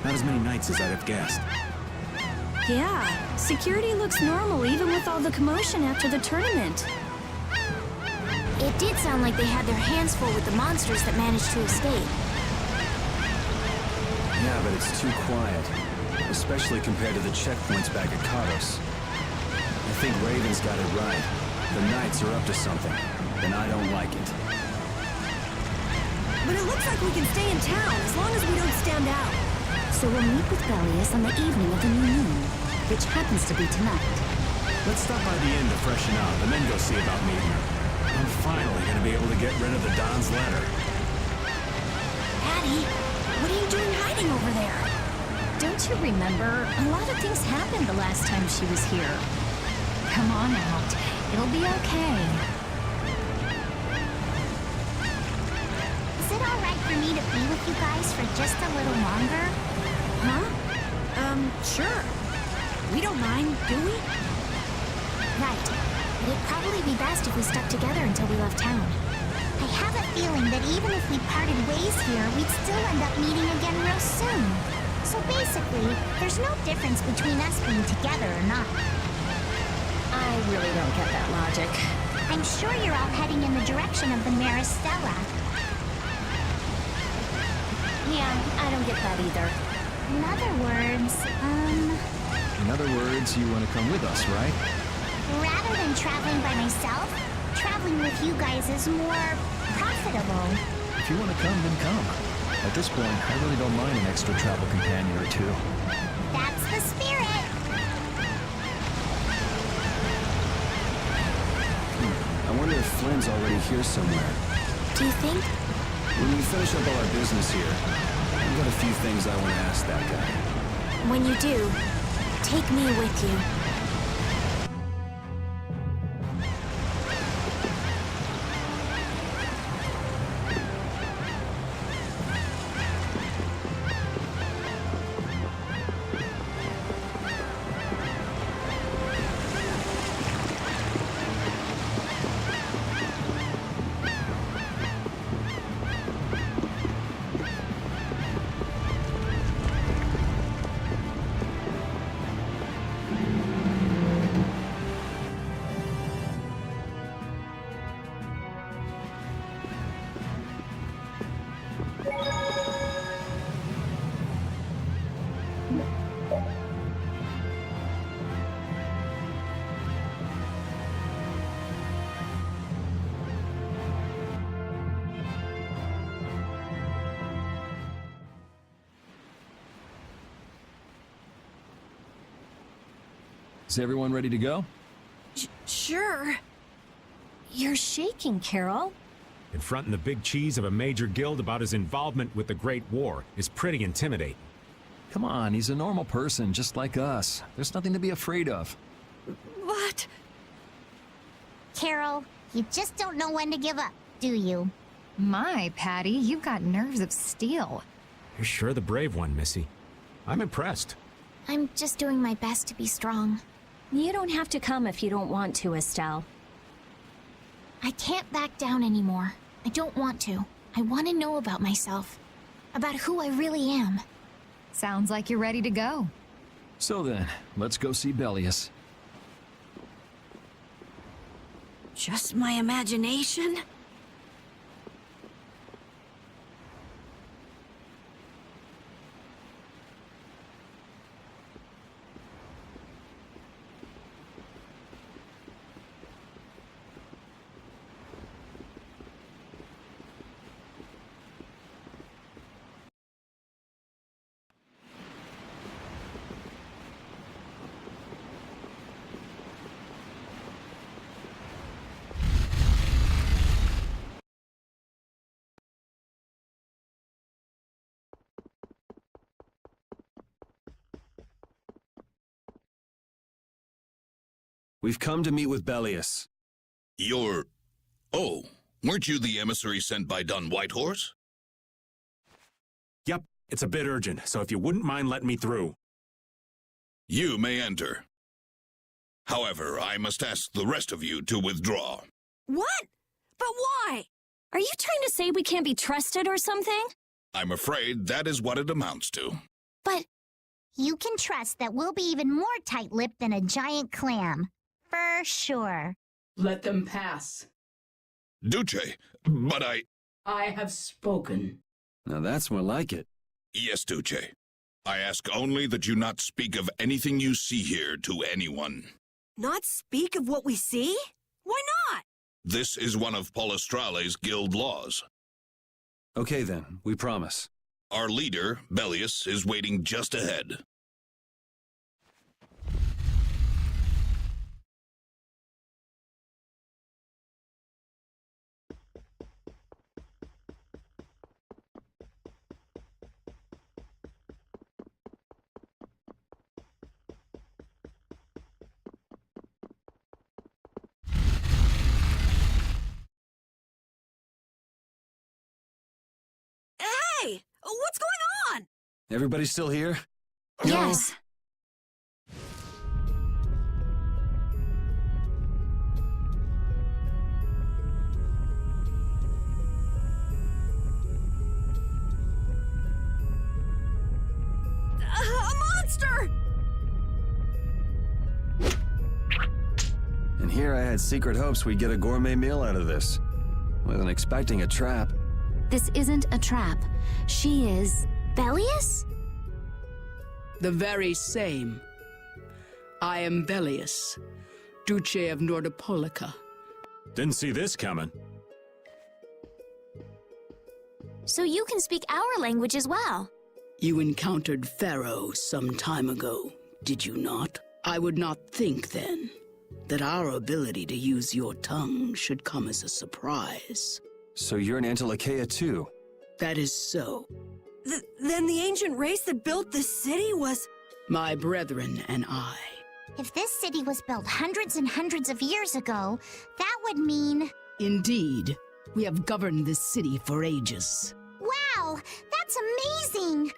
Not as many knights as I'd have guessed. Yeah, security looks normal even with all the commotion after the tournament. It did sound like they had their hands full with the monsters that managed to escape. Yeah, but it's too quiet. Especially compared to the checkpoints back at Kados. I think Raven's got it right. The Knights are up to something, and I don't like it. But it looks like we can stay in town as long as we don't stand out. So we'll meet with Belius on the evening of the new moon, which happens to be tonight. Let's stop by the inn to freshen up, and then go see about meeting her. I'm finally gonna be able to get rid of the Don's letter. Addie, what are you doing hiding over there? Don't you remember? A lot of things happened the last time she was here. Come on out. It'll be okay. Is it all right for me to be with you guys for just a little longer? Huh? Sure. We don't mind, do we? Right. But it'd probably be best if we stuck together until we left town. I have a feeling that even if we parted ways here, we'd still end up meeting again real soon. So basically, there's no difference between us being together or not. I really don't get that logic. I'm sure you're all heading in the direction of the Maristella. Yeah, I don't get that either. In other words, In other words, you want to come with us, right? rather than traveling by myself, traveling with you guys is more profitable. If you want to come, then come. At this point, I really don't mind an extra travel companion or two. That's the spirit. I wonder if Flynn's already here somewhere. Do you think? When we finish up all our business here, I've got a few things I want to ask that guy. When you do, take me with you. Is everyone ready to go? Sure. You're shaking, Carol. Confronting the big cheese of a major guild about his involvement with the Great War is pretty intimidating. Come on, he's a normal person, just like us. There's nothing to be afraid of. What? Carol, you just don't know when to give up, do you? My, Patty, you've got nerves of steel. You're sure the brave one, Missy. I'm impressed. I'm just doing my best to be strong. You don't have to come if you don't want to, Estelle. I can't back down anymore. I don't want to. I want to know about myself. About who I really am. Sounds like you're ready to go. So then, let's go see Belius. Just my imagination? We've come to meet with Belius. You're... Oh, weren't you the emissary sent by Don Whitehorse? Yep, it's a bit urgent, so if you wouldn't mind letting me through. You may enter. However, I must ask the rest of you to withdraw. What? But why? Are you trying to say we can't be trusted or something? I'm afraid that is what it amounts to. But you can trust that we'll be even more tight-lipped than a giant clam. For sure. Let them pass. Duce, but I have spoken. Now that's more like it. Yes, Duce. I ask only that you not speak of anything you see here to anyone. Not speak of what we see? Why not? This is one of Polystrale's guild laws. Okay then, we promise. Our leader, Belius, is waiting just ahead. Hey! What's going on? Everybody still here? Yes. A monster! And here I had secret hopes we'd get a gourmet meal out of this. Wasn't expecting a trap. This isn't a trap. She is... Belius? The very same. I am Belius, Duce of Nordopolica. Didn't see this coming. So you can speak our language as well. You encountered Pharaoh some time ago, did you not? I would not think then that our ability to use your tongue should come as a surprise. So you're an Entelexia too? That is so. Then the ancient race that built this city was... My brethren and I. If this city was built hundreds and hundreds of years ago, that would mean... Indeed, we have governed this city for ages. Wow, that's amazing!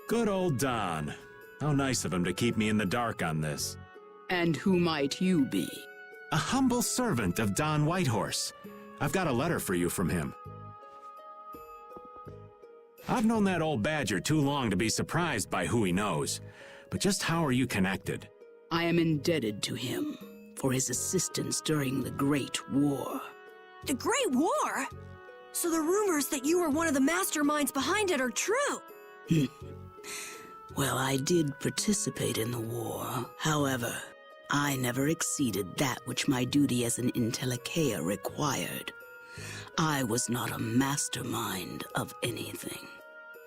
Good old Don. How nice of him to keep me in the dark on this. And who might you be? A humble servant of Don Whitehorse. I've got a letter for you from him. I've known that old badger too long to be surprised by who he knows. But just how are you connected? I am indebted to him for his assistance during the Great War. The Great War? So the rumors that you were one of the masterminds behind it are true? Well, I did participate in the war. However, I never exceeded that which my duty as an Entelexia required. I was not a mastermind of anything.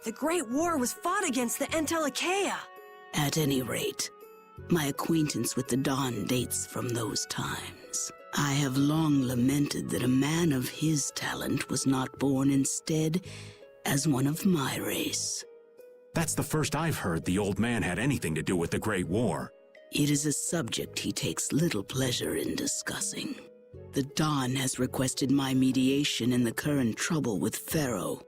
The Great War was fought against the Entelexia. At any rate, my acquaintance with the Don dates from those times. I have long lamented that a man of his talent was not born instead as one of my race. That's the first I've heard the old man had anything to do with the Great War. It is a subject he takes little pleasure in discussing. The Don has requested my mediation in the current trouble with Pharaoh.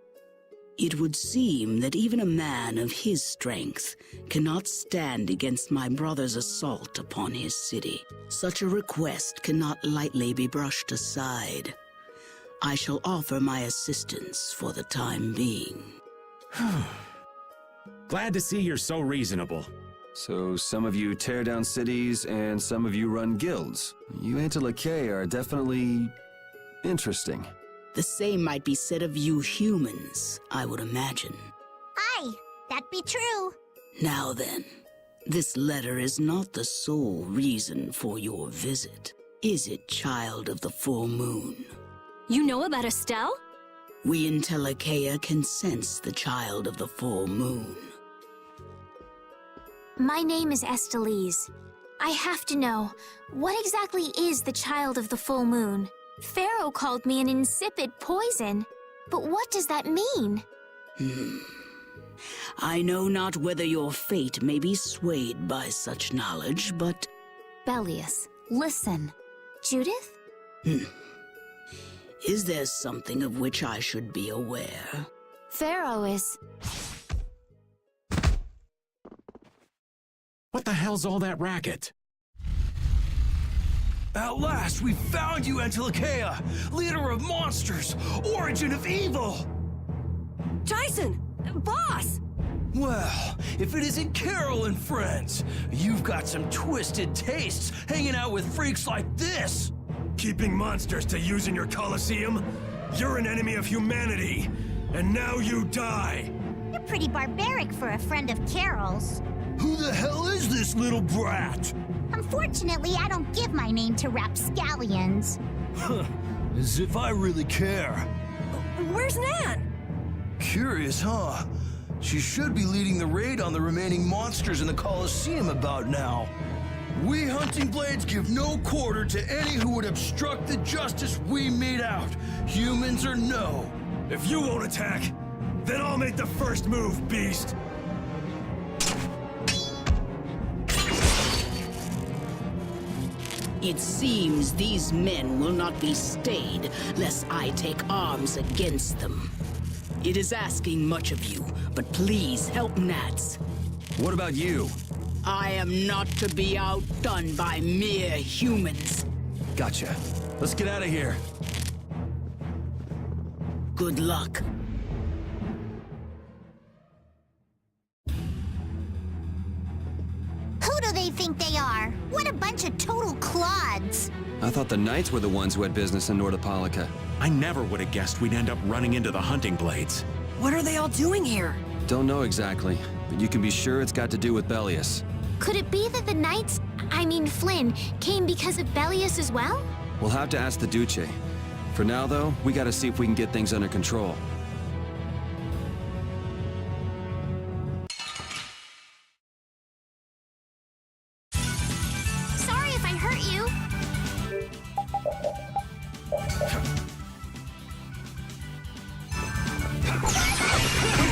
It would seem that even a man of his strength cannot stand against my brother's assault upon his city. Such a request cannot lightly be brushed aside. I shall offer my assistance for the time being. Glad to see you're so reasonable. So some of you tear down cities and some of you run guilds. You Entelexia are definitely interesting. The same might be said of you humans, I would imagine. Aye, that be true. Now then, this letter is not the sole reason for your visit, is it, child of the full moon? You know about Estelle? We Entelexia can sense the child of the full moon. My name is Estelise. I have to know, what exactly is the child of the full moon? Pharaoh called me an insipid poison, but what does that mean? I know not whether your fate may be swayed by such knowledge, but... Belius, listen. Judith? Is there something of which I should be aware? Pharaoh is... What the hell's all that racket? At last, we found you, Entelexia! Leader of monsters! Origin of evil! Jason! Boss! Well, if it isn't Carol and friends, you've got some twisted tastes hanging out with freaks like this! Keeping monsters to use in your coliseum? You're an enemy of humanity, and now you die! You're pretty barbaric for a friend of Carol's. Who the hell is this little brat? Unfortunately, I don't give my name to rapscallions. As if I really care. Where's Nan? Curious, huh? She should be leading the raid on the remaining monsters in the Coliseum about now. We Hunting Blades give no quarter to any who would obstruct the justice we mete out, humans or no. If you won't attack, then I'll make the first move, beast. It seems these men will not be stayed, lest I take arms against them. It is asking much of you, but please help Nats. What about you? I am not to be outdone by mere humans. Gotcha. Let's get out of here. Good luck. Who do they think they are? What a bunch of total clods! I thought the Knights were the ones who had business in Nordopolica. I never would have guessed we'd end up running into the hunting blades. What are they all doing here? Don't know exactly, but you can be sure it's got to do with Belius. Could it be that the Knights, I mean Flynn, came because of Belius as well? We'll have to ask the Duce. For now, though, we gotta see if we can get things under control. Sorry if I hurt you.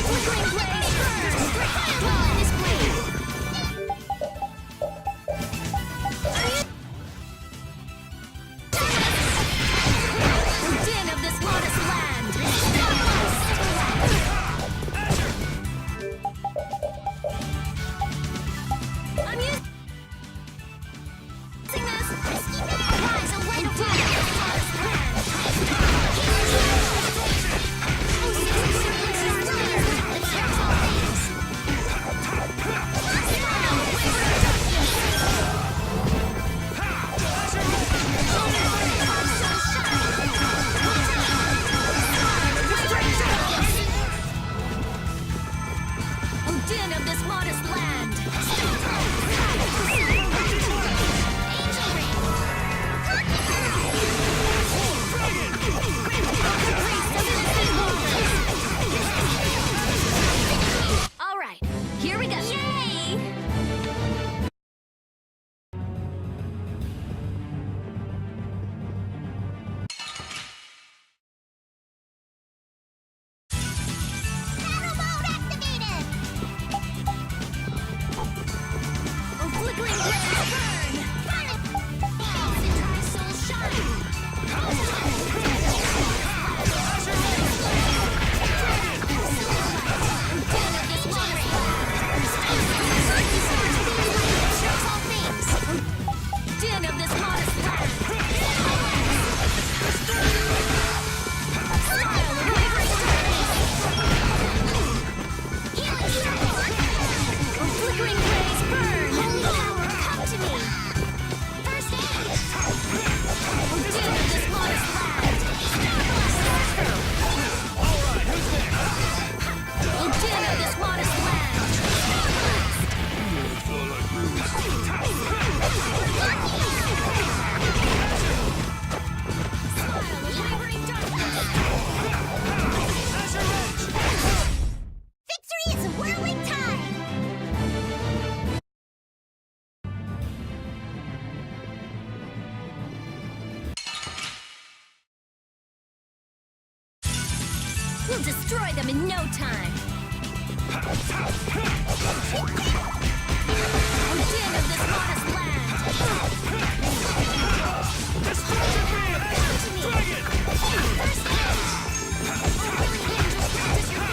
Flickering blaze burns! Fireball in this blade! Din of this modest land! I'm using this! Rise away to din of this modest land! Din of this modest land! All right, here we go. Yay! Battle mode activated! Flickering blaze burn! Balls into my soul shine! Den of this modest land! Den of this modest land! Smile of wavering healing circle! Flickering blaze burn! Holy power, come to me! First aid! Den of this modest land! Alright, who's next? Den of this modest land! Smile of wavering darkness! Victory is a whirling tide! We'll destroy them in no time! Den of this modest land! Destruction hand! Come to me! First aid! Holy angels, practice your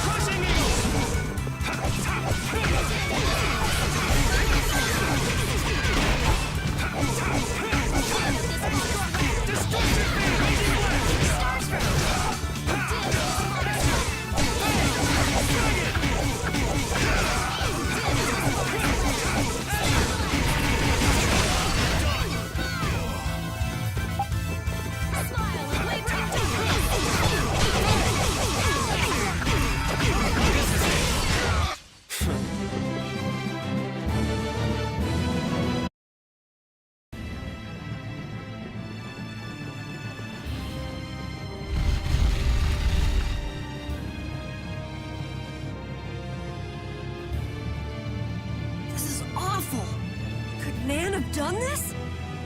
Crushing Destruction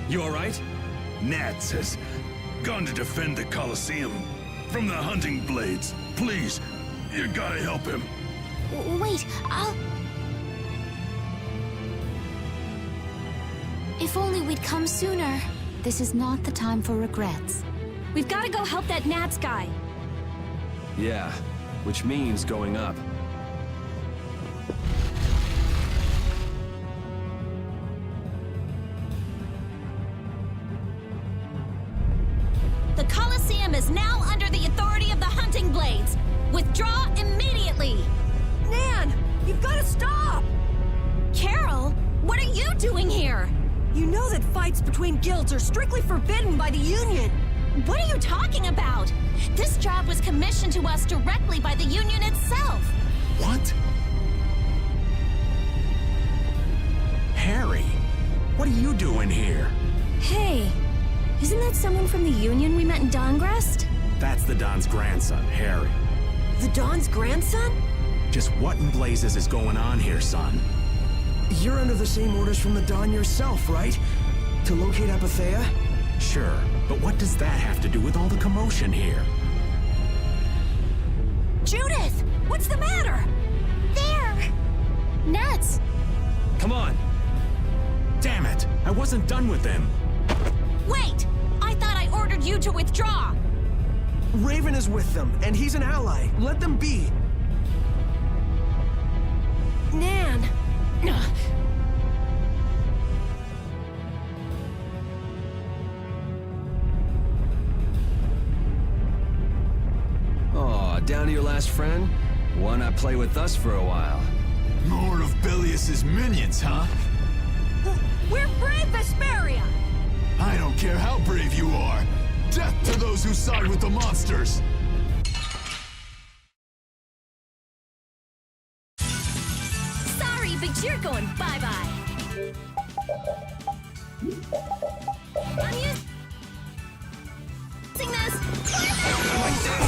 You alright? Nats has gone to defend the coliseum from the hunting blades. Please, you gotta help him. Wait, If only we'd come sooner. This is not the time for regrets. We've got to go help that Nats guy. Yeah, which means going up. The Coliseum is now under the authority of the hunting blades. Withdraw immediately! Nan! You've got to stop! Carol, what are you doing here? You know that fights between guilds are strictly forbidden by the Union. What are you talking about? This job was commissioned to us directly by the Union itself. What? Harry, what are you doing here? Hey, isn't that someone from the Union we met in Dongrest? That's the Don's grandson, Harry. The Don's grandson? Just what in blazes is going on here, son? You're under the same orders from the Don yourself, right? To locate Apathea? Sure, but what does that have to do with all the commotion here? Judith! What's the matter? There! Nats! Come on! Damn it! I wasn't done with them! Wait! I thought I ordered you to withdraw! Raven is with them, and he's an ally. Let them be. Nan! Aw, down to your last friend? Why not play with us for a while? More of Belius's minions, huh? We're Brave Vesperia! I don't care how brave you are. Death to those who side with the monsters! Sorry, but you're going bye-bye. I'm using this. I'm using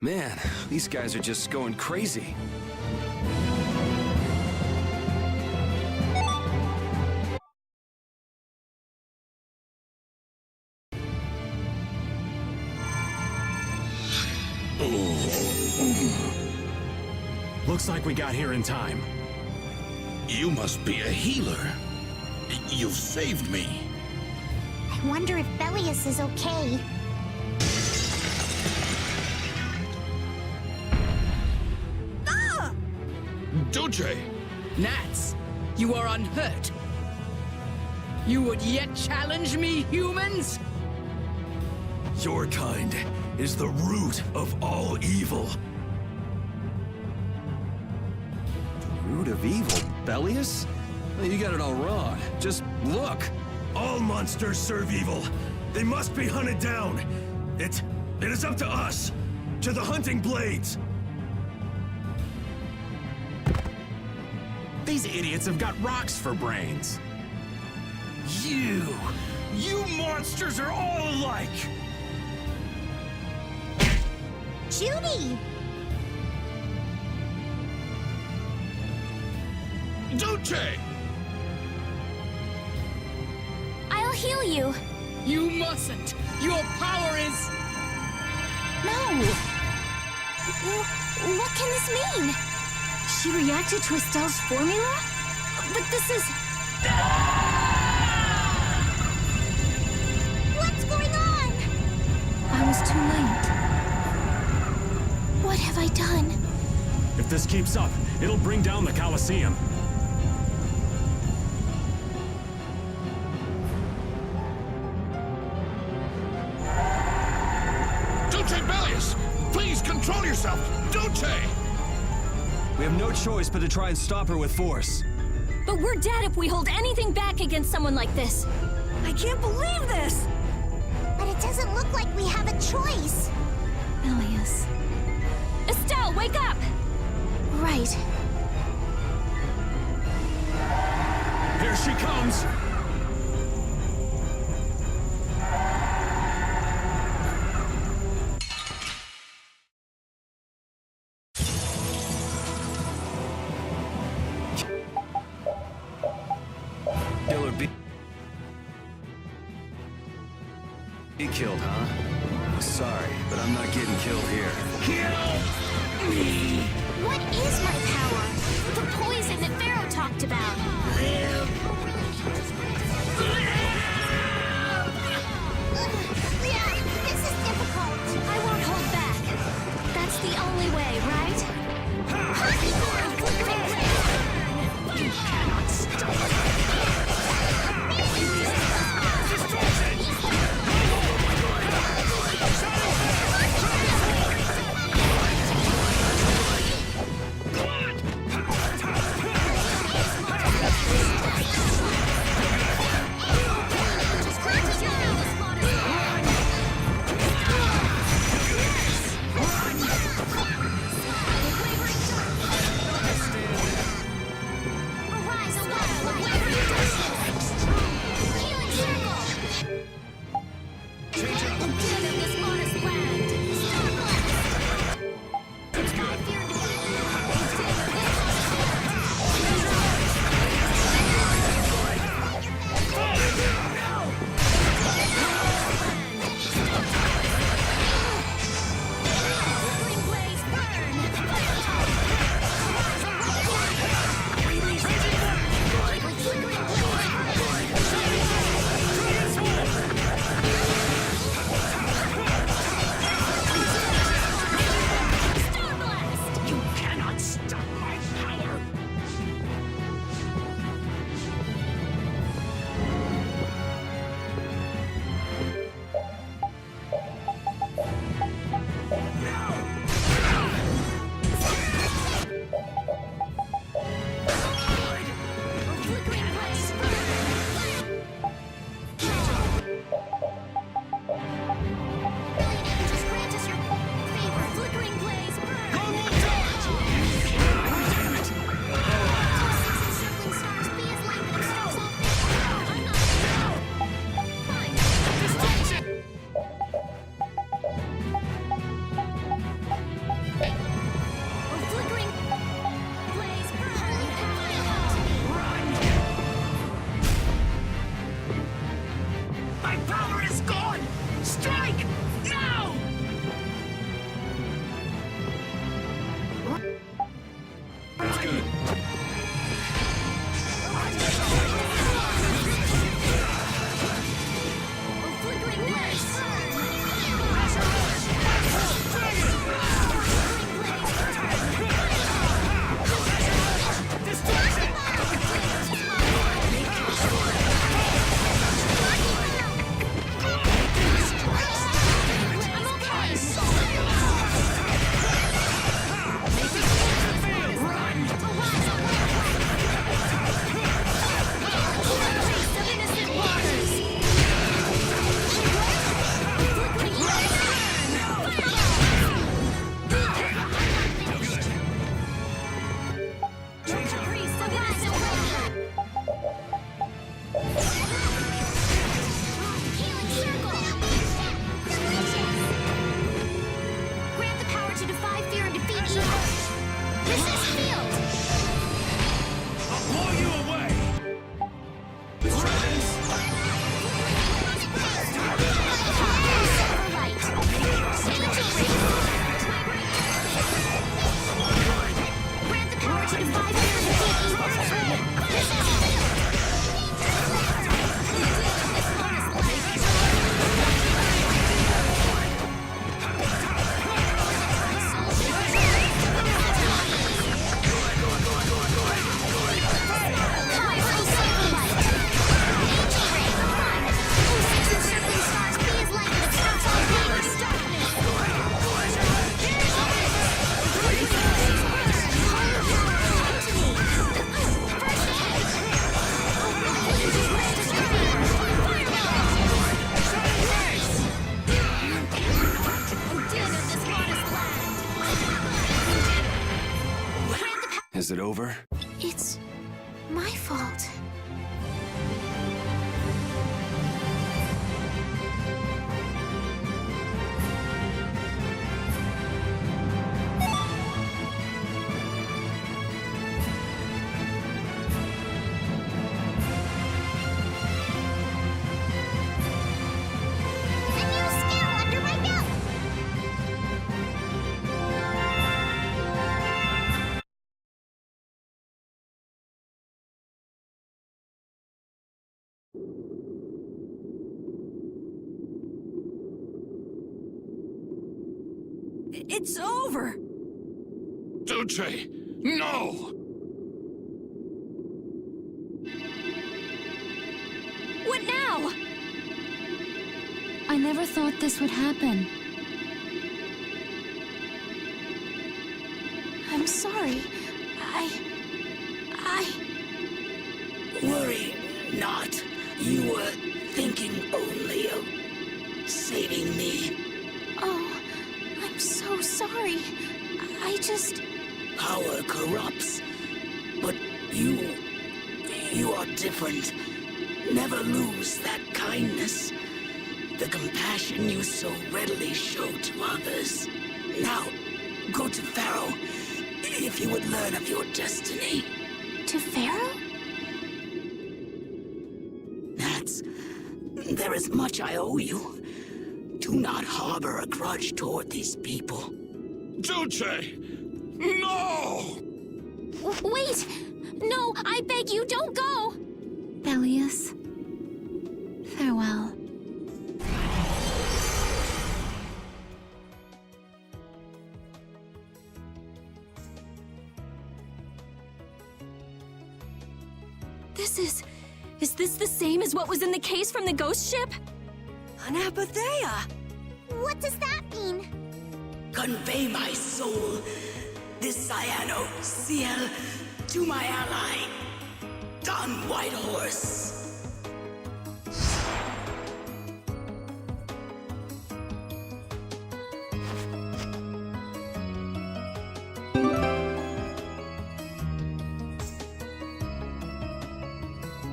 Man, these guys are just going crazy. Looks like we got here in time. You must be a healer. You've saved me. I wonder if Belius is okay. Duce! Nats, you are unhurt. You would yet challenge me, humans? Your kind is the root of all evil. Root of evil, Belius? You got it all wrong. Just look. All monsters serve evil. They must be hunted down. It is up to us. To the hunting blades. These idiots have got rocks for brains. You monsters are all alike! Judy! Duce! I'll heal you. You mustn't. Your power is... No! What can this mean? She reacted to Estelle's formula? But this is... What's going on? I was too late. What have I done? If this keeps up, it'll bring down the Coliseum. Duce Belius! Please control yourself! Duce! We have no choice but to try and stop her with force. But we're dead if we hold anything back against someone like this. I can't believe this! But it doesn't look like we have a choice. Belius. Estelle, wake up! Right. Here she comes! Killer be killed, huh? Sorry, but I'm not getting killed here. What is my power? The poison that Pharaoh talked about. Yeah, this is difficult. I won't hold back. That's the only way, right? You cannot stop us. Is it over? It's my fault. It's over! Duce! No! What now? I never thought this would happen. I'm sorry. Worry not. You were thinking only of saving me. Oh, I'm so sorry. I just... Power corrupts, but you are different. Never lose that kindness, the compassion you so readily show to others. Now, go to Pharaoh, if you would learn of your destiny. To Pharaoh? There is much I owe you. Do not harbor a grudge toward these people. Duce! No! Wait! No, I beg you, don't go! Belius, farewell. Is this the same as what was in the case from the ghost ship? Anapathea! What does that mean? Convey my soul, this cyano ciel, to my ally, Don Whitehorse.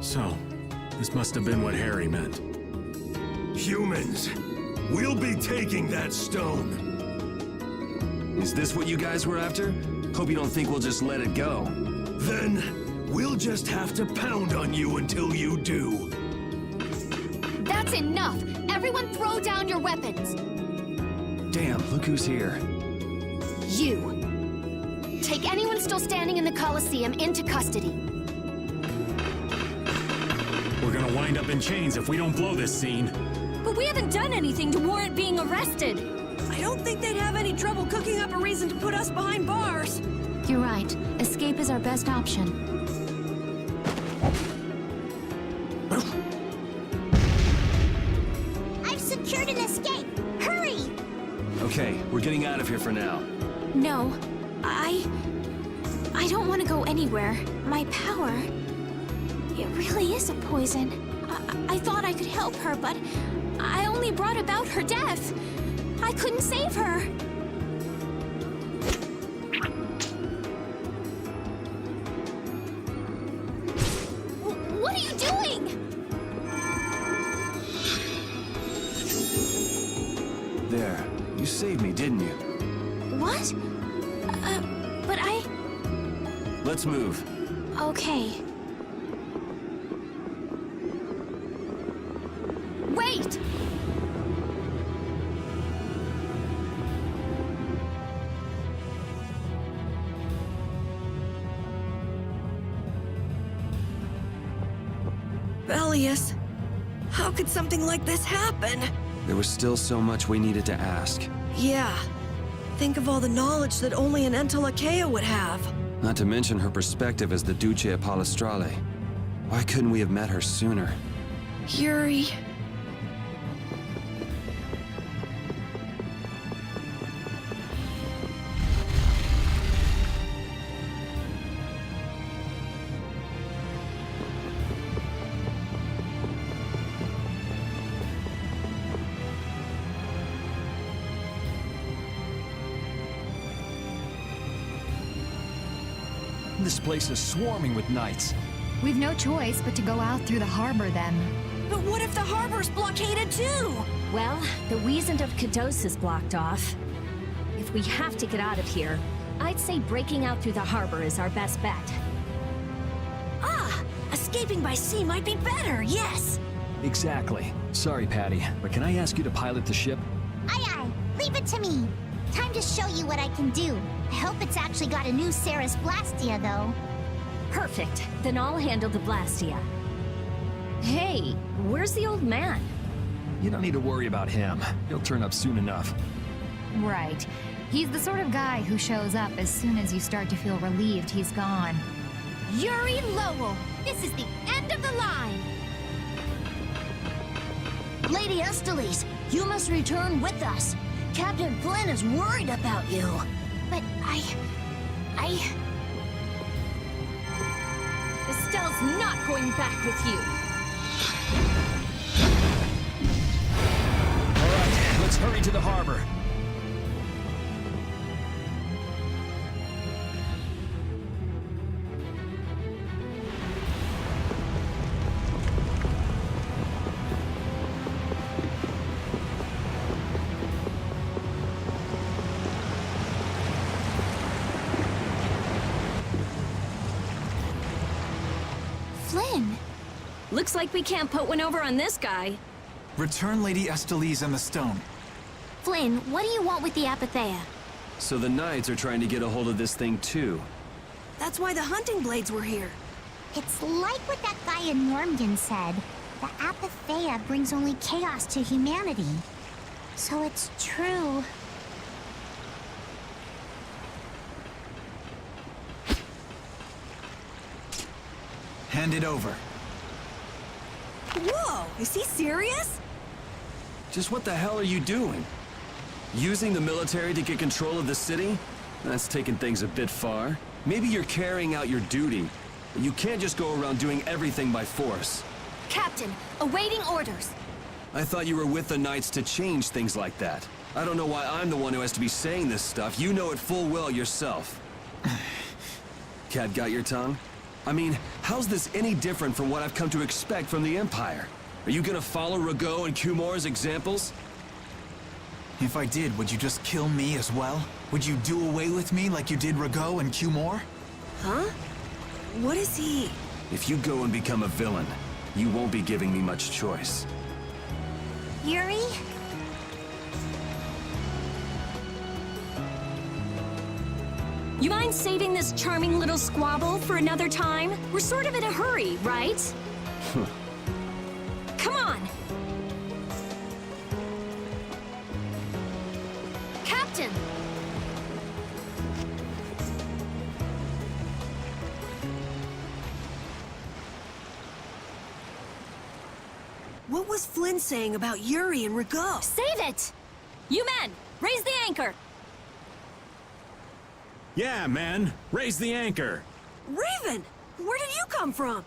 So, this must have been what Harry meant. Humans, we'll be taking that stone. Is this what you guys were after? Hope you don't think we'll just let it go. Then, we'll just have to pound on you until you do. That's enough! Everyone throw down your weapons! Damn, look who's here. You! Take anyone still standing in the coliseum into custody. We're gonna wind up in chains if we don't blow this scene. But we haven't done anything to warrant being arrested. I don't think they'd have any trouble cooking up a reason to put us behind bars. You're right. Escape is our best option. I've secured an escape! Hurry! Okay, we're getting out of here for now. No, I don't want to go anywhere. My power... It really is a poison. I thought I could help her, but I only brought about her death. I couldn't save her. What are you doing? There, you saved me, didn't you? What? But I... Let's move. Okay. Wait! Belius, how could something like this happen? There was still so much we needed to ask. Yeah. Think of all the knowledge that only an Entelexia would have. Not to mention her perspective as the Duce Palestrale. Why couldn't we have met her sooner? Yuri... This place is swarming with knights. We've no choice but to go out through the harbor then. But what if the harbor's blockaded too? Well, the Wiesent of Kados is blocked off. If we have to get out of here, I'd say breaking out through the harbor is our best bet. Ah! Escaping by sea might be better, yes! Exactly. Sorry, Patty, but can I ask you to pilot the ship? Aye aye, leave it to me. Time to show you what I can do. I hope it's actually got a new Ceres Blastia, though. Perfect. Then I'll handle the Blastia. Hey, where's the old man? You don't need to worry about him. He'll turn up soon enough. Right. He's the sort of guy who shows up as soon as you start to feel relieved he's gone. Yuri Lowell, this is the end of the line. Lady Estellise, you must return with us. Captain Flynn is worried about you. But Estelle's not going back with you. All right, let's hurry to the harbor. Flynn! Looks like we can't put one over on this guy. Return Lady Estellise and the stone. Flynn, what do you want with the Apatheia? So the Knights are trying to get a hold of this thing too. That's why the hunting blades were here. It's like what that guy in Normgan said. The Apatheia brings only chaos to humanity. So it's true. Hand it over. Whoa, is he serious? Just what the hell are you doing? Using the military to get control of the city? That's taking things a bit far. Maybe you're carrying out your duty. But you can't just go around doing everything by force. Captain, awaiting orders. I thought you were with the Knights to change things like that. I don't know why I'm the one who has to be saying this stuff. You know it full well yourself. Cat got your tongue? I mean, how's this any different from what I've come to expect from the Empire? Are you gonna follow Rago and Kumor's examples? If I did, would you just kill me as well? Would you do away with me like you did Rago and Kumor? Huh? What is he? If you go and become a villain, you won't be giving me much choice. Yuri? You mind saving this charming little squabble for another time? We're sort of in a hurry, right? Come on! Captain! What was Flynn saying about Yuri and Rago? Save it! You men, raise the anchor! Yeah, man. Raise the anchor. Raven! Where did you come from?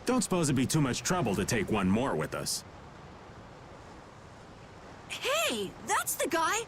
Don't suppose it'd be too much trouble to take one more with us. Hey, that's the guy!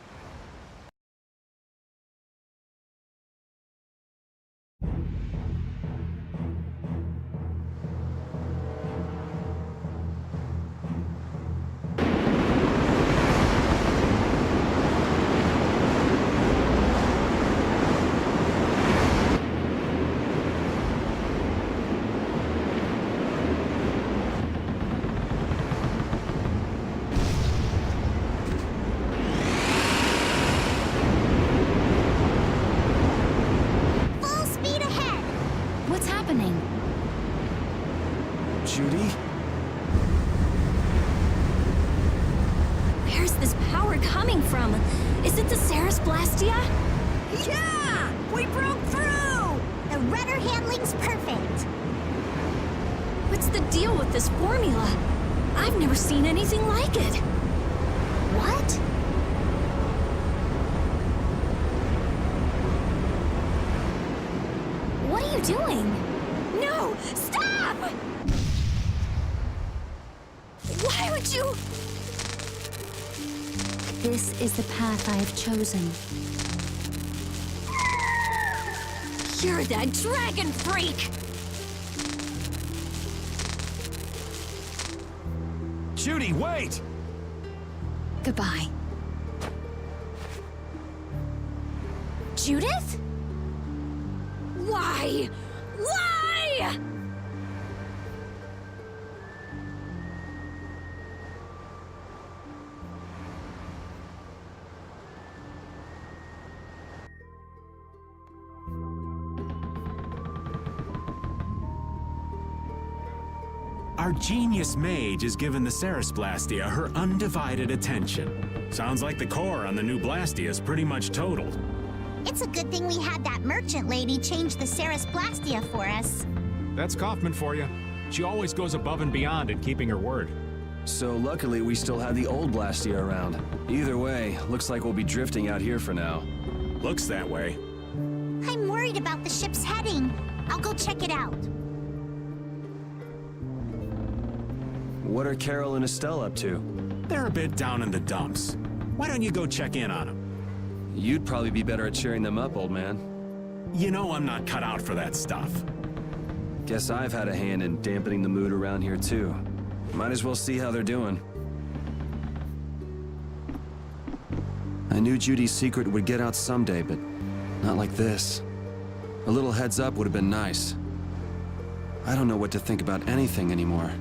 Judy? Where's this power coming from? Is it the Ceres Blastia? Yeah! We broke through! The rudder handling's perfect. What's the deal with this formula? I've never seen anything like it. What? What are you doing? No! Stop! Why would you... This is the path I have chosen. You're that dragon freak! Judy, wait! Goodbye. Judith? Why? Why? Our genius mage has given the Ceresblastia her undivided attention. Sounds like the core on the new Blastia is pretty much totaled. It's a good thing we had that merchant lady change the Ceresblastia for us. That's Kaufman for you. She always goes above and beyond in keeping her word. So luckily we still have the old Blastia around. Either way, looks like we'll be drifting out here for now. Looks that way. I'm worried about the ship's heading. I'll go check it out. What are Carol and Estelle up to? They're a bit down in the dumps. Why don't you go check in on them? You'd probably be better at cheering them up, old man. You know I'm not cut out for that stuff. Guess I've had a hand in dampening the mood around here too. Might as well see how they're doing. I knew Judy's secret would get out someday, but not like this. A little heads up would have been nice. I don't know what to think about anything anymore.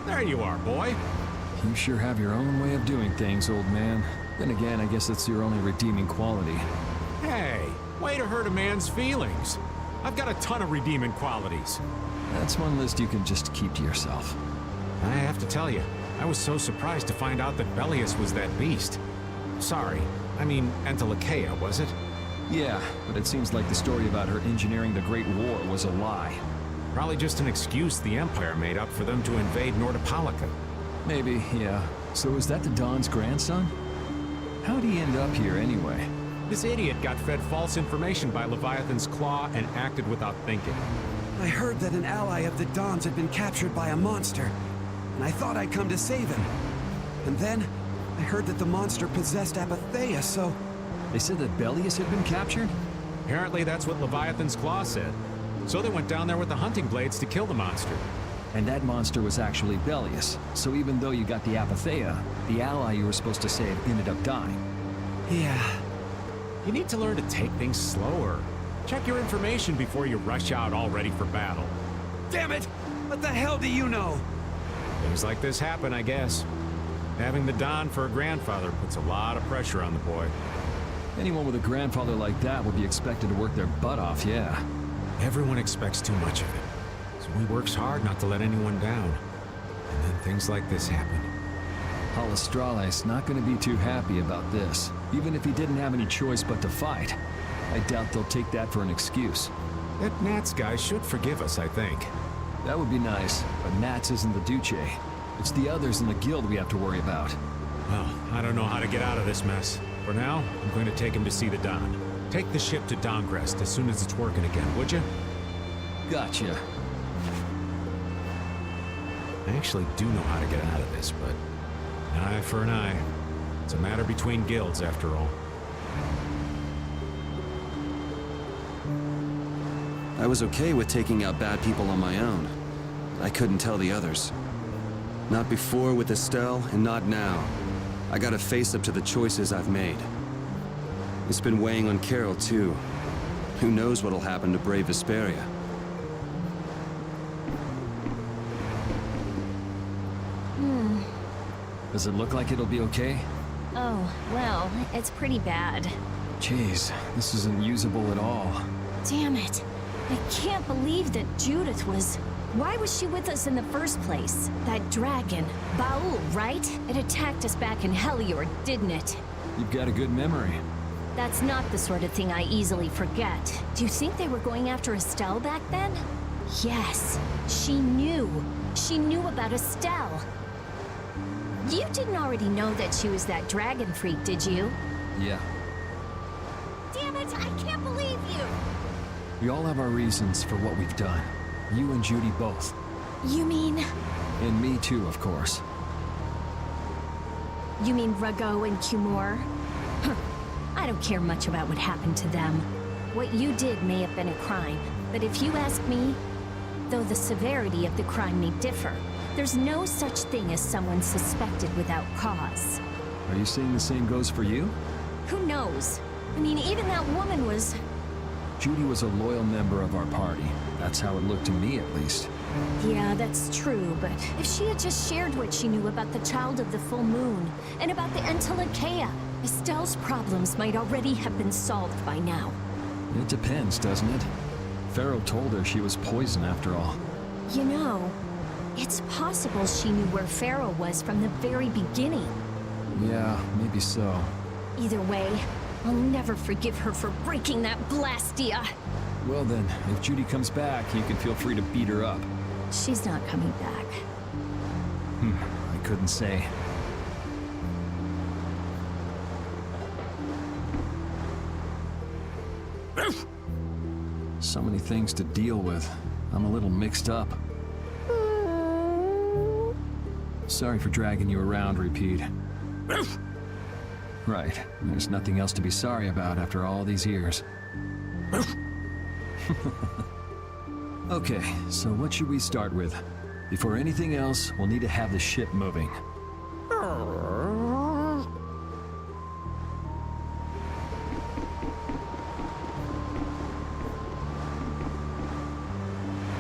There you are, boy. You sure have your own way of doing things, old man. Then again, I guess it's your only redeeming quality. Hey, way to hurt a man's feelings. I've got a ton of redeeming qualities. That's one list you can just keep to yourself. I have to tell you, I was so surprised to find out that Belius was that beast. Sorry, I mean Entelexia, was it? Yeah, but it seems like the story about her engineering the Great War was a lie. Probably just an excuse the Empire made up for them to invade Nordopolica. Maybe, yeah. So is that the Don's grandson? How'd he end up here anyway? This idiot got fed false information by Leviathan's Claw and acted without thinking. I heard that an ally of the Don's had been captured by a monster, and I thought I'd come to save him. And then, I heard that the monster possessed Apatheia, so... They said that Belius had been captured? Apparently that's what Leviathan's Claw said. So they went down there with the hunting blades to kill the monster. And that monster was actually Belius. So even though you got the Apatheia, the ally you were supposed to save ended up dying. Yeah. You need to learn to take things slower. Check your information before you rush out all ready for battle. Damn it! What the hell do you know? Things like this happen, I guess. Having the Don for a grandfather puts a lot of pressure on the boy. Anyone with a grandfather like that would be expected to work their butt off, yeah. Everyone expects too much of it. So he works hard not to let anyone down. And then things like this happen. Halastrale's not going to be too happy about this, even if he didn't have any choice but to fight. I doubt they'll take that for an excuse. That Nats guy should forgive us, I think. That would be nice, but Nats isn't the Duce. It's the others in the guild we have to worry about. Well, I don't know how to get out of this mess. For now, I'm going to take him to see the Don. Take the ship to Dongrest as soon as it's working again, would you? Gotcha. I actually do know how to get out of this, but an eye for an eye. It's a matter between guilds, after all. I was okay with taking out bad people on my own. I couldn't tell the others. Not before with Estelle, and not now. I gotta face up to the choices I've made. It's been weighing on Carol, too. Who knows what'll happen to Brave Vesperia? Does it look like it'll be okay? Oh, well, it's pretty bad. Jeez, this isn't usable at all. Damn it. I can't believe that Judith was... Why was she with us in the first place? That dragon, Baul, right? It attacked us back in Heliord, didn't it? You've got a good memory. That's not the sort of thing I easily forget. Do you think they were going after Estelle back then? Yes, she knew. She knew about Estelle. You didn't already know that she was that dragon freak, did you? Yeah. Damn it, I can't believe you! We all have our reasons for what we've done. You and Judy both. You mean... And me too, of course. You mean Rago and Cumor? Huh. I don't care much about what happened to them. What you did may have been a crime, but if you ask me, though the severity of the crime may differ, there's no such thing as someone suspected without cause. Are you saying the same goes for you? Who knows? I mean, even that woman was... Judy was a loyal member of our party. That's how it looked to me, at least. Yeah, that's true, but if she had just shared what she knew about the Child of the Full Moon, and about the Entelexia, Estelle's problems might already have been solved by now. It depends, doesn't it? Pharaoh told her she was poison after all. You know, it's possible she knew where Pharaoh was from the very beginning. Yeah, maybe so. Either way, I'll never forgive her for breaking that Blastia. Well then, if Judy comes back, you can feel free to beat her up. She's not coming back. I couldn't say. So many things to deal with. I'm a little mixed up. Sorry for dragging you around, Repeat. Right. There's nothing else to be sorry about after all these years. Okay, so what should we start with? Before anything else, we'll need to have the ship moving.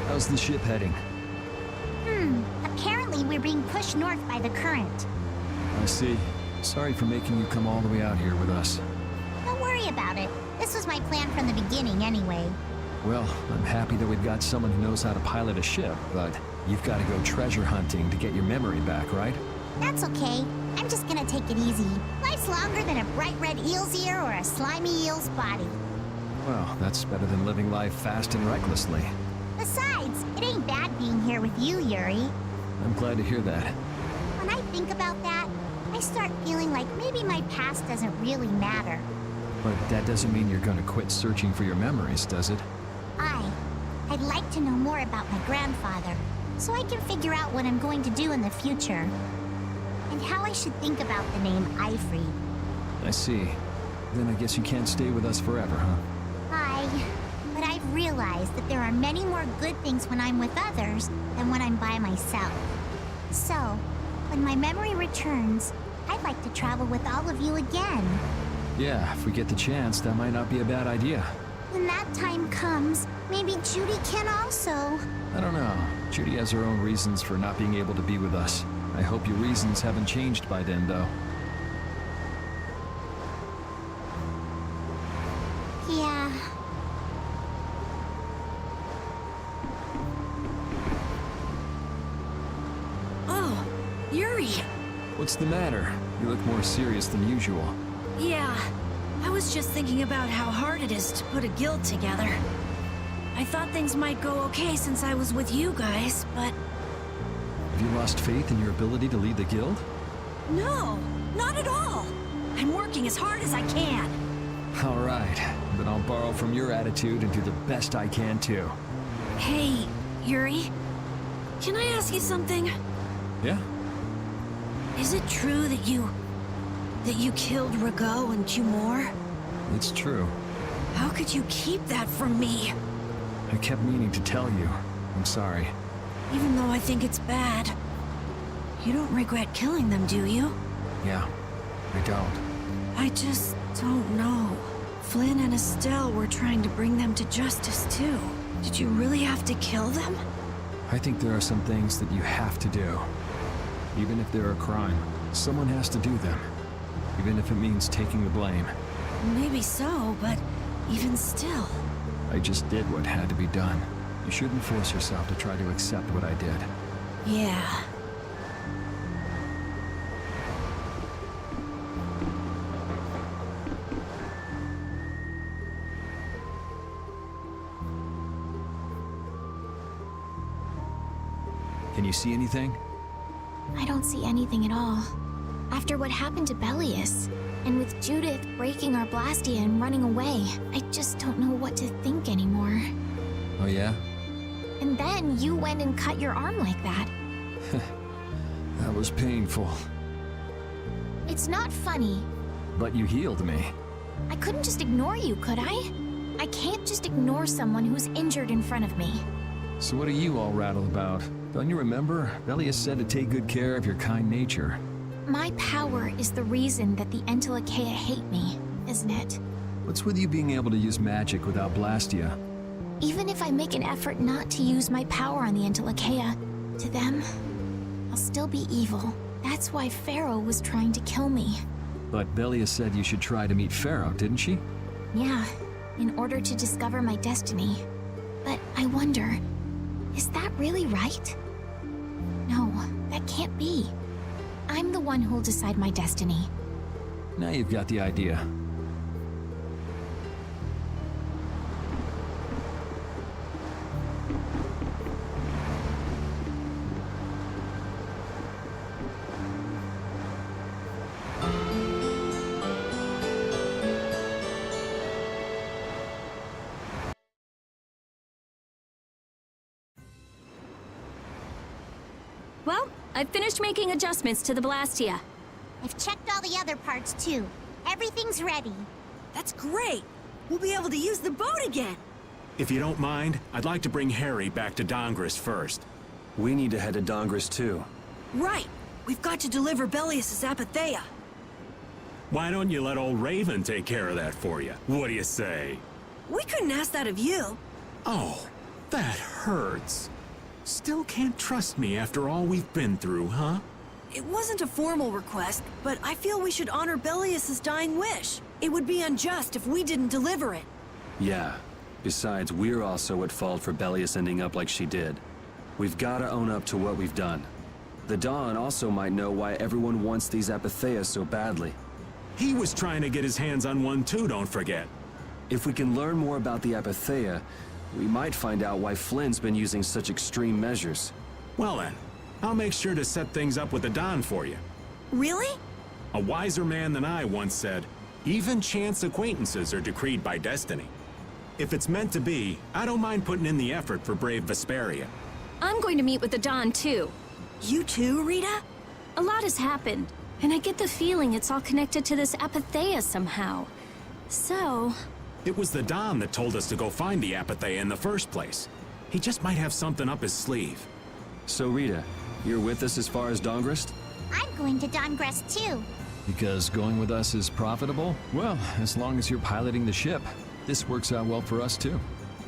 How's the ship heading? Apparently we're being pushed north by the current. I see. Sorry for making you come all the way out here with us. Don't worry about it. This was my plan from the beginning anyway. Well, I'm happy that we've got someone who knows how to pilot a ship, but you've got to go treasure hunting to get your memory back, right? That's okay. I'm just gonna take it easy. Life's longer than a bright red eel's ear or a slimy eel's body. Well, that's better than living life fast and recklessly. Besides, it ain't bad being here with you, Yuri. I'm glad to hear that. When I think about that, I start feeling like maybe my past doesn't really matter. But that doesn't mean you're gonna quit searching for your memories, does it? I'd like to know more about my grandfather, so I can figure out what I'm going to do in the future. And how I should think about the name Ifri. I see. Then I guess you can't stay with us forever, huh? But I've realized that there are many more good things when I'm with others than when I'm by myself. So, when my memory returns, I'd like to travel with all of you again. Yeah, if we get the chance, that might not be a bad idea. When that time comes, maybe Judy can also. I don't know. Judy has her own reasons for not being able to be with us. I hope your reasons haven't changed by then, though. Yeah. Oh, Yuri! What's the matter? You look more serious than usual. Yeah, I was just thinking about how hard it is to put a guild together. I thought things might go okay since I was with you guys, but... Have you lost faith in your ability to lead the guild? No, not at all! I'm working as hard as I can. All right, then I'll borrow from your attitude and do the best I can too. Hey, Yuri, can I ask you something? Yeah? Is it true that you killed Rago and Cumor? It's true. How could you keep that from me? I kept meaning to tell you. I'm sorry. Even though I think it's bad. You don't regret killing them, do you? Yeah, I don't. I just don't know. Flynn and Estelle were trying to bring them to justice too. Did you really have to kill them? I think there are some things that you have to do. Even if they're a crime, someone has to do them. Even if it means taking the blame. Maybe so, but even still. I just did what had to be done. You shouldn't force yourself to try to accept what I did. Yeah. Can you see anything? I don't see anything at all. After what happened to Belius, and with Judith breaking our Blastia and running away, I just don't know what to think anymore. Oh yeah? And then you went and cut your arm like that. That was painful. It's not funny. But you healed me. I couldn't just ignore you, could I? I can't just ignore someone who's injured in front of me. So what are you all rattled about? Don't you remember? Belius said to take good care of your kind nature. My power is the reason that the Entelexia hate me, isn't it? What's with you being able to use magic without Blastia? Even if I make an effort not to use my power on the Entelexia, to them, I'll still be evil. That's why Pharaoh was trying to kill me. But Belius said you should try to meet Pharaoh, didn't she? Yeah, in order to discover my destiny. But I wonder, is that really right? No, that can't be. I'm the one who'll decide my destiny. Now you've got the idea. Well, I've finished making adjustments to the Blastia. I've checked all the other parts too. Everything's ready. That's great! We'll be able to use the boat again! If you don't mind, I'd like to bring Harry back to Dongris first. We need to head to Dongris too. Right! We've got to deliver Belius' Apatheia. Why don't you let old Raven take care of that for you? What do you say? We couldn't ask that of you. Oh, that hurts. Still can't trust me after all we've been through, huh? It wasn't a formal request, but I feel we should honor Belius' dying wish. It would be unjust if we didn't deliver it. Yeah. Besides, we're also at fault for Belius ending up like she did. We've gotta own up to what we've done. The Dawn also might know why everyone wants these Apatheia so badly. He was trying to get his hands on one too, don't forget. If we can learn more about the Apatheia, we might find out why Flynn's been using such extreme measures. Well then, I'll make sure to set things up with the Don for you. Really? A wiser man than I once said, even chance acquaintances are decreed by destiny. If it's meant to be, I don't mind putting in the effort for Brave Vesperia. I'm going to meet with the Dawn too. You too, Rita? A lot has happened, and I get the feeling it's all connected to this Apatheia somehow. So... It was the Don that told us to go find the Apatheia in the first place. He just might have something up his sleeve. So Rita, you're with us as far as Dongris? I'm going to Dongris too. Because going with us is profitable? Well, as long as you're piloting the ship. This works out well for us too.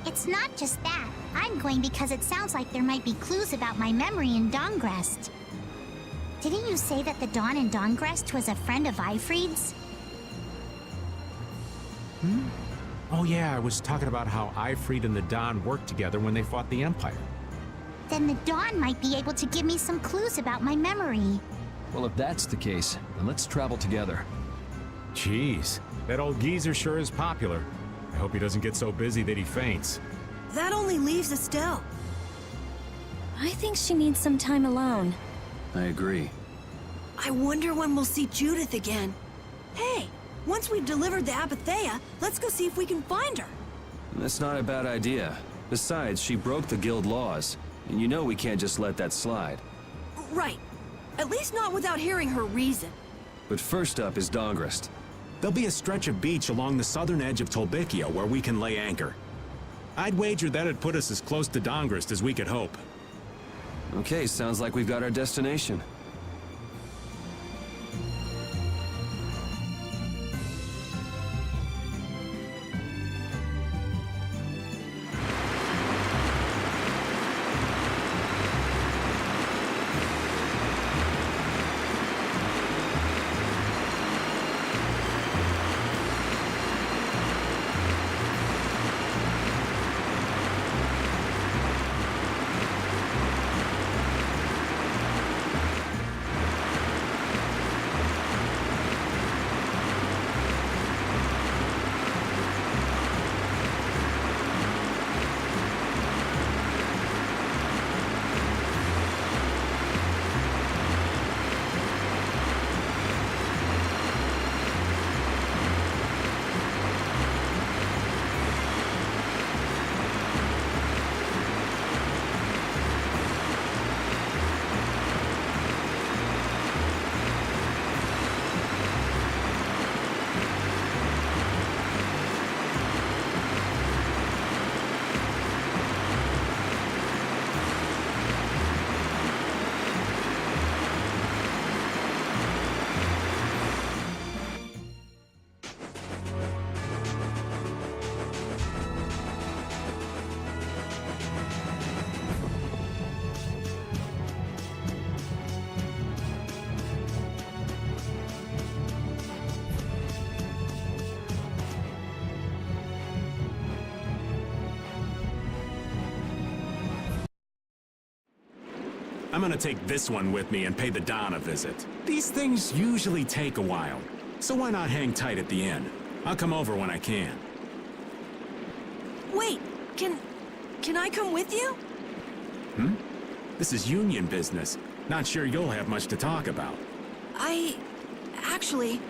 It's not just that. I'm going because it sounds like there might be clues about my memory in Dongres. Didn't you say that the Dawn in Dongres was a friend of Ifried's? Oh yeah, I was talking about how Ifried and the Don worked together when they fought the Empire. Then the Dawn might be able to give me some clues about my memory. Well, if that's the case, then let's travel together. Jeez, that old geezer sure is popular. I hope he doesn't get so busy that he faints. That only leaves Estelle. I think she needs some time alone. I agree. I wonder when we'll see Judith again. Hey, once we've delivered the Apatheia, let's go see if we can find her. That's not a bad idea. Besides, she broke the guild laws, and you know we can't just let that slide. Right. At least not without hearing her reason. But first up is Dongris. There'll be a stretch of beach along the southern edge of Tolbikia where we can lay anchor. I'd wager that'd put us as close to Dongris as we could hope. Okay, sounds like we've got our destination. I'm gonna take this one with me and pay the Don a visit. These things usually take a while, so why not hang tight at the inn? I'll come over when I can. Wait, can I come with you? This is union business. Not sure you'll have much to talk about. Actually,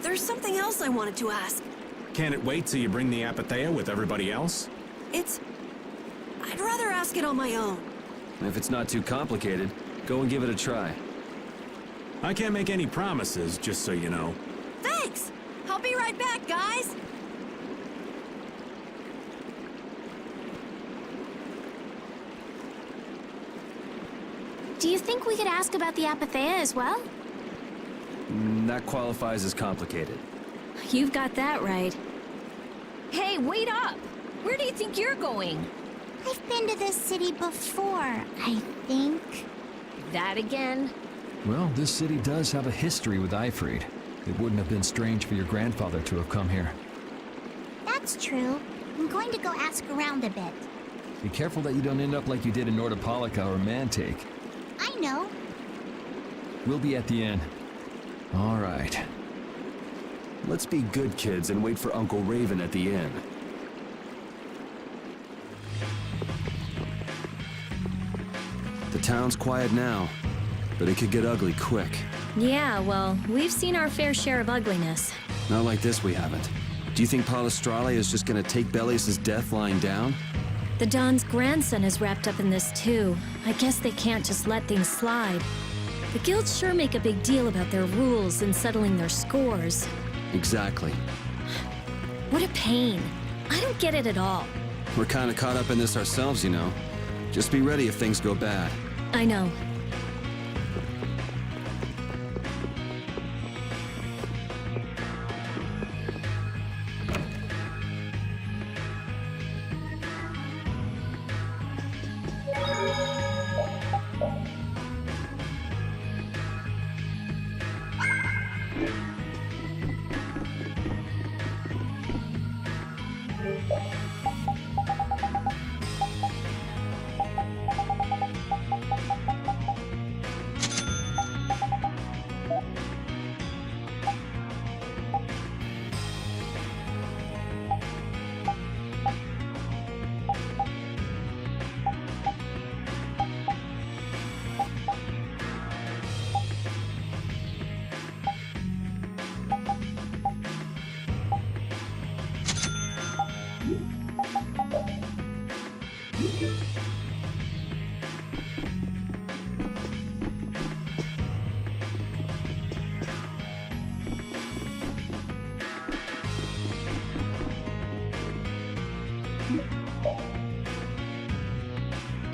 there's something else I wanted to ask. Can it wait till you bring the Apathea with everybody else? I'd rather ask it on my own. If it's not too complicated, go and give it a try. I can't make any promises, just so you know. Thanks! I'll be right back, guys! Do you think we could ask about the Apathea as well? That qualifies as complicated. You've got that right. Hey, wait up! Where do you think you're going? I've been to this city before, I think. That again? Well, this city does have a history with Ifrit. It wouldn't have been strange for your grandfather to have come here. That's true. I'm going to go ask around a bit. Be careful that you don't end up like you did in Nordopolica or Mantake. I know. We'll be at the inn. All right. Let's be good kids and wait for Uncle Raven at the inn. The town's quiet now, but it could get ugly quick. Yeah, well, we've seen our fair share of ugliness. Not like this, we haven't. Do you think Palestralia is just gonna take Belius' death lying down? The Don's grandson is wrapped up in this too. I guess they can't just let things slide. The guilds sure make a big deal about their rules and settling their scores. Exactly. What a pain. I don't get it at all. We're kinda caught up in this ourselves, you know. Just be ready if things go bad. I know.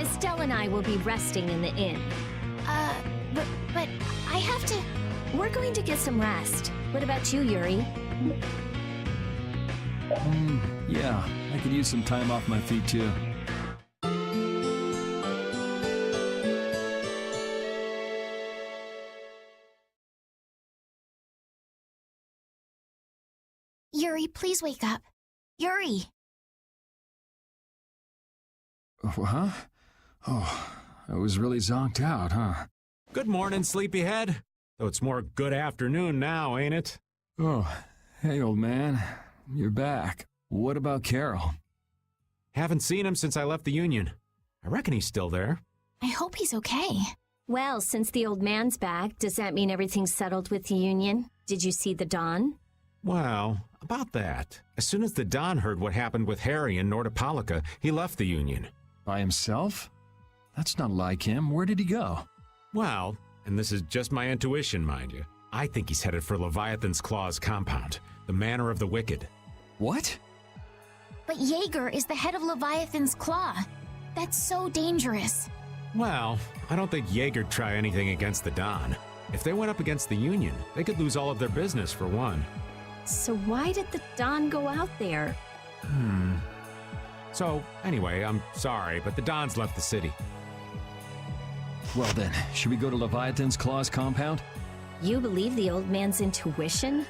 Estelle and I will be resting in the inn. But I have to... We're going to get some rest. What about you, Yuri? Yeah, I could use some time off my feet too. Yuri, please wake up. Yuri! Huh? Oh, I was really zonked out, huh? Good morning, sleepyhead. Though it's more good afternoon now, ain't it? Oh, hey, old man. You're back. What about Carol? Haven't seen him since I left the Union. I reckon he's still there. I hope he's okay. Well, since the old man's back, does that mean everything's settled with the Union? Did you see the Don? Well, about that. As soon as the Don heard what happened with Harry in Nordopolica, he left the Union. By himself? That's not like him. Where did he go? Well, and this is just my intuition, mind you, I think he's headed for Leviathan's Claw's compound, the Manor of the Wicked. What? But Jaeger is the head of Leviathan's Claw. That's so dangerous. Well, I don't think Jaeger'd try anything against the Don. If they went up against the Union, they could lose all of their business, for one. So why did the Don go out there? So, anyway, I'm sorry, but the Don's left the city. Well then, should we go to Leviathan's Claw's compound? You believe the old man's intuition?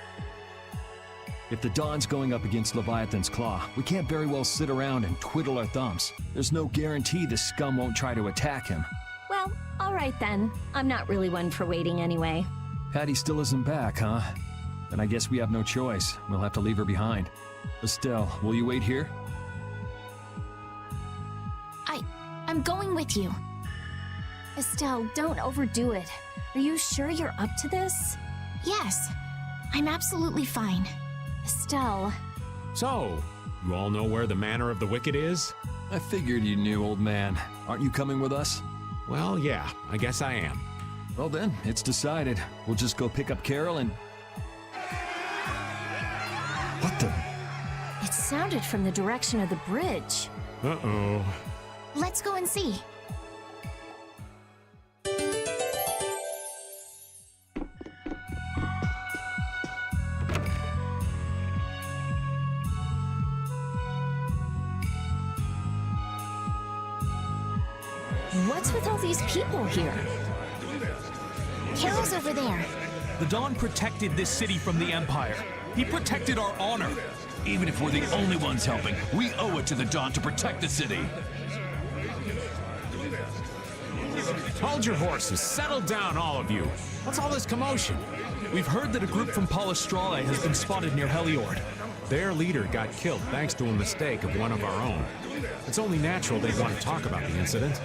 If the Don's going up against Leviathan's Claw, we can't very well sit around and twiddle our thumbs. There's no guarantee the scum won't try to attack him. Well, all All right then. I'm not really one for waiting anyway. Patty still isn't back, huh? Then I guess we have no choice. We'll have to leave her behind. Estelle, will you wait here? I'm going with you. Estelle, don't overdo it. Are you sure you're up to this? Yes, I'm absolutely fine. Estelle... So, you all know where the Manor of the Wicked is? I figured you knew, old man. Aren't you coming with us? Well, yeah, I guess I am. Well then, it's decided. We'll just go pick up Carol and... What the... It sounded from the direction of the bridge. Uh-oh. Let's go and see. What's with all these people here? Carol's over there. The Dawn protected this city from the Empire. He protected our honor. Even if we're the only ones helping, we owe it to the Dawn to protect the city. Hold your horses. Settle down, all of you. What's all this commotion? We've heard that a group from Palestrale has been spotted near Heliord. Their leader got killed thanks to a mistake of one of our own. It's only natural they'd want to talk about the incident.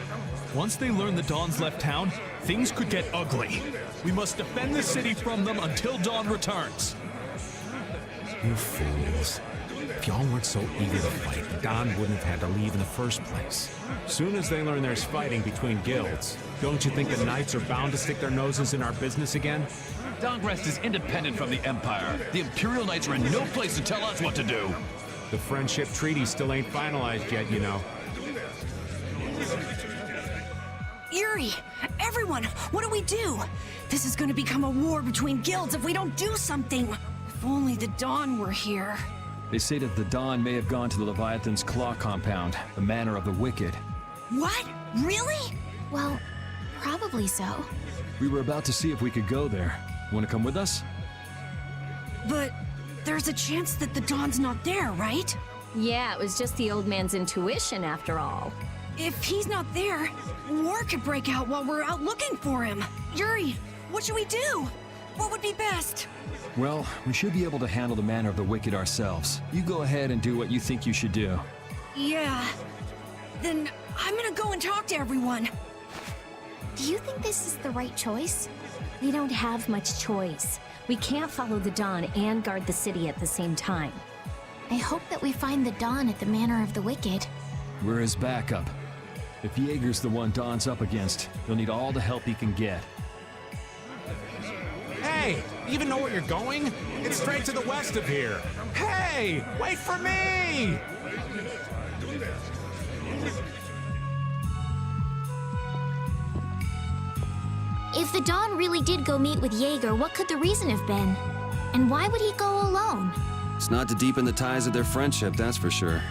Once they learn the Dawn's left town, things could get ugly. We must defend the city from them until Dawn returns. You fools. If y'all weren't so eager to fight, the Dawn wouldn't have had to leave in the first place. Soon as they learn there's fighting between guilds, don't you think the Knights are bound to stick their noses in our business again? Dawngrest is independent from the Empire. The Imperial Knights are in no place to tell us what to do. The Friendship Treaty still ain't finalized yet, you know. Yuri! Everyone! What do we do? This is gonna become a war between guilds if we don't do something! If only the Dawn were here. They say that the Dawn may have gone to the Leviathan's Claw compound, the Manor of the Wicked. What? Really? Well, probably so. We were about to see if we could go there. Want to come with us? But there's a chance that the Dawn's not there, right? Yeah, it was just the old man's intuition after all. If he's not there, war could break out while we're out looking for him. Yuri, what should we do? What would be best? Well, we should be able to handle the Manor of the Wicked ourselves. You go ahead and do what you think you should do. Yeah. Then I'm gonna go and talk to everyone. Do you think this is the right choice? We don't have much choice. We can't follow the Dawn and guard the city at the same time. I hope that we find the Dawn at the Manor of the Wicked. We're his backup. If Jaeger's the one Dawn's up against, he'll need all the help he can get. Hey, you even know where you're going? It's straight to the west of here. Hey, wait for me! If the Dawn really did go meet with Jaeger, what could the reason have been? And why would he go alone? It's not to deepen the ties of their friendship, that's for sure.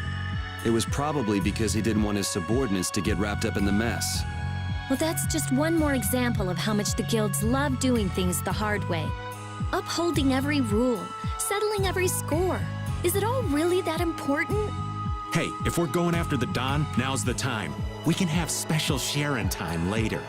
It was probably because he didn't want his subordinates to get wrapped up in the mess. Well, that's just one more example of how much the guilds love doing things the hard way. Upholding every rule, settling every score. Is it all really that important? Hey, if we're going after the Dawn, now's the time. We can have special Sharon time later.